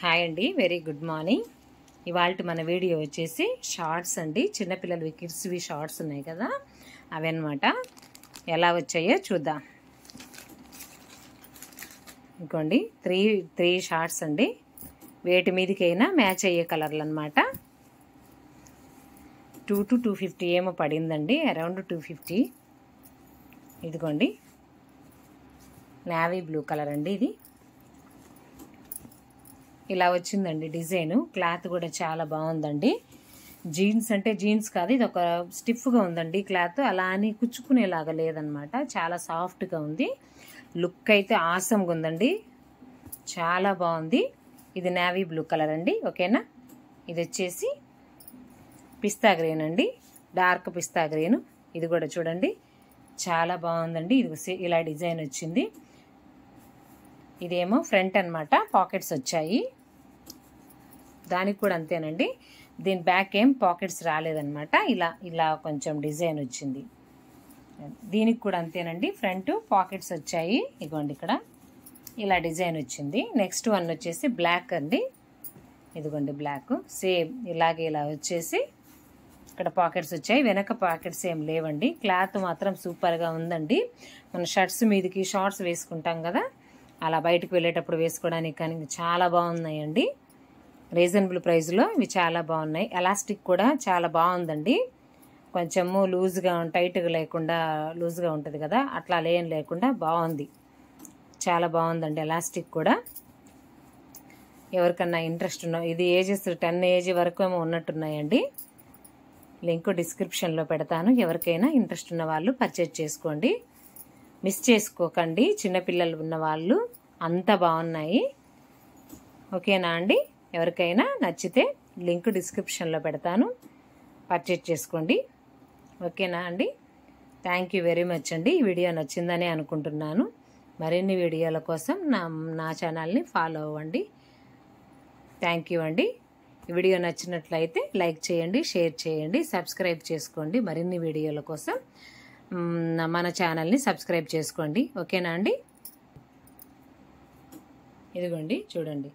Hi అండి, very good morning. ఇవాళ మన వీడియో వచ్చేసి షార్ట్స్ అండి. చిన్నపిల్లలవి కిడ్స్వి షార్ట్స్ ఉన్నాయి కదా, అవి అన్నమాట. ఎలా వచ్చాయో చూద్దాం. ఇంకోండి త్రీ షార్ట్స్ అండి. వేటి మీదకైనా మ్యాచ్ అయ్యే కలర్లు అనమాట. 2 to 250 ఏమో పడిందండి, అరౌండ్ 250. ఇదిగోండి నేవీ బ్లూ కలర్ అండి. ఇది ఇలా వచ్చిందండి డిజైను. క్లాత్ కూడా చాలా బాగుందండి. జీన్స్ అంటే జీన్స్ కాదు, ఇది ఒక స్టిఫ్గా ఉందండి క్లాత్. అలా అని కుచ్చుకునేలాగా లేదనమాట, చాలా సాఫ్ట్గా ఉంది. లుక్ అయితే ఆసమ్గా ఉందండి, చాలా బాగుంది. ఇది నేవీ బ్లూ కలర్ అండి, ఓకేనా. ఇది వచ్చేసి పిస్తా గ్రీన్ అండి, డార్క్ పిస్తా గ్రీన్. ఇది కూడా చూడండి చాలా బాగుందండి. ఇది ఇలా డిజైన్ వచ్చింది. ఇదేమో ఫ్రంట్ అన్నమాట, పాకెట్స్ వచ్చాయి. దానికి కూడా అంతేనండి. దీని బ్యాక్ ఏం పాకెట్స్ రాలేదన్నమాట, ఇలా కొంచెం డిజైన్ వచ్చింది. దీనికి కూడా అంతేనండి, ఫ్రంట్ పాకెట్స్ వచ్చాయి. ఇదిగోండి ఇక్కడ ఇలా డిజైన్ వచ్చింది. నెక్స్ట్ వన్ వచ్చేసి బ్లాక్ అండి. ఇదిగోండి బ్లాక్, సేమ్ ఇలాగే ఇలా వచ్చేసి ఇక్కడ పాకెట్స్ వచ్చాయి. వెనక పాకెట్స్ ఏం లేవండి. క్లాత్ మాత్రం సూపర్గా ఉందండి. మన షర్ట్స్ మీదకి షార్ట్స్ వేసుకుంటాం కదా, అలా బయటకు వెళ్ళేటప్పుడు వేసుకోవడానికి కానీ చాలా బాగున్నాయండి. రీజనబుల్ ప్రైస్లో ఇవి చాలా బాగున్నాయి. ఎలాస్టిక్ కూడా చాలా బాగుందండి. కొంచెము లూజ్గా టైట్గా లేకుండా, లూజ్గా ఉంటుంది కదా, అట్లా లేకుండా బాగుంది. చాలా బాగుందండి ఎలాస్టిక్ కూడా. ఎవరికన్నా ఇంట్రెస్ట్ ఉన్న, ఇది ఏజెస్ 10 ఏజ్ వరకు ఏమో ఉన్నట్టున్నాయండి. లింక్ డిస్క్రిప్షన్లో పెడతాను. ఎవరికైనా ఇంట్రెస్ట్ ఉన్న వాళ్ళు పర్చేజ్ చేసుకోండి, మిస్ చేసుకోకండి. చిన్నపిల్లలు ఉన్న వాళ్ళు అంత బాగున్నాయి, ఓకేనా అండి. ఎవరికైనా నచ్చితే లింక్ డిస్క్రిప్షన్లో పెడతాను, పర్చేజ్ చేసుకోండి, ఓకేనా అండి. థ్యాంక్ యూ వెరీ మచ్ అండి. ఈ వీడియో నచ్చిందని అనుకుంటున్నాను. మరిన్ని వీడియోల కోసం నా ఛానల్ని ఫాలో అవ్వండి. థ్యాంక్ యూ అండి. ఈ వీడియో నచ్చినట్లయితే లైక్ చేయండి, షేర్ చేయండి, సబ్స్క్రైబ్ చేసుకోండి. మరిన్ని వీడియోల కోసం మన ఛానల్ని సబ్స్క్రైబ్ చేసుకోండి, ఓకేనా అండి. ఇదిగోండి చూడండి.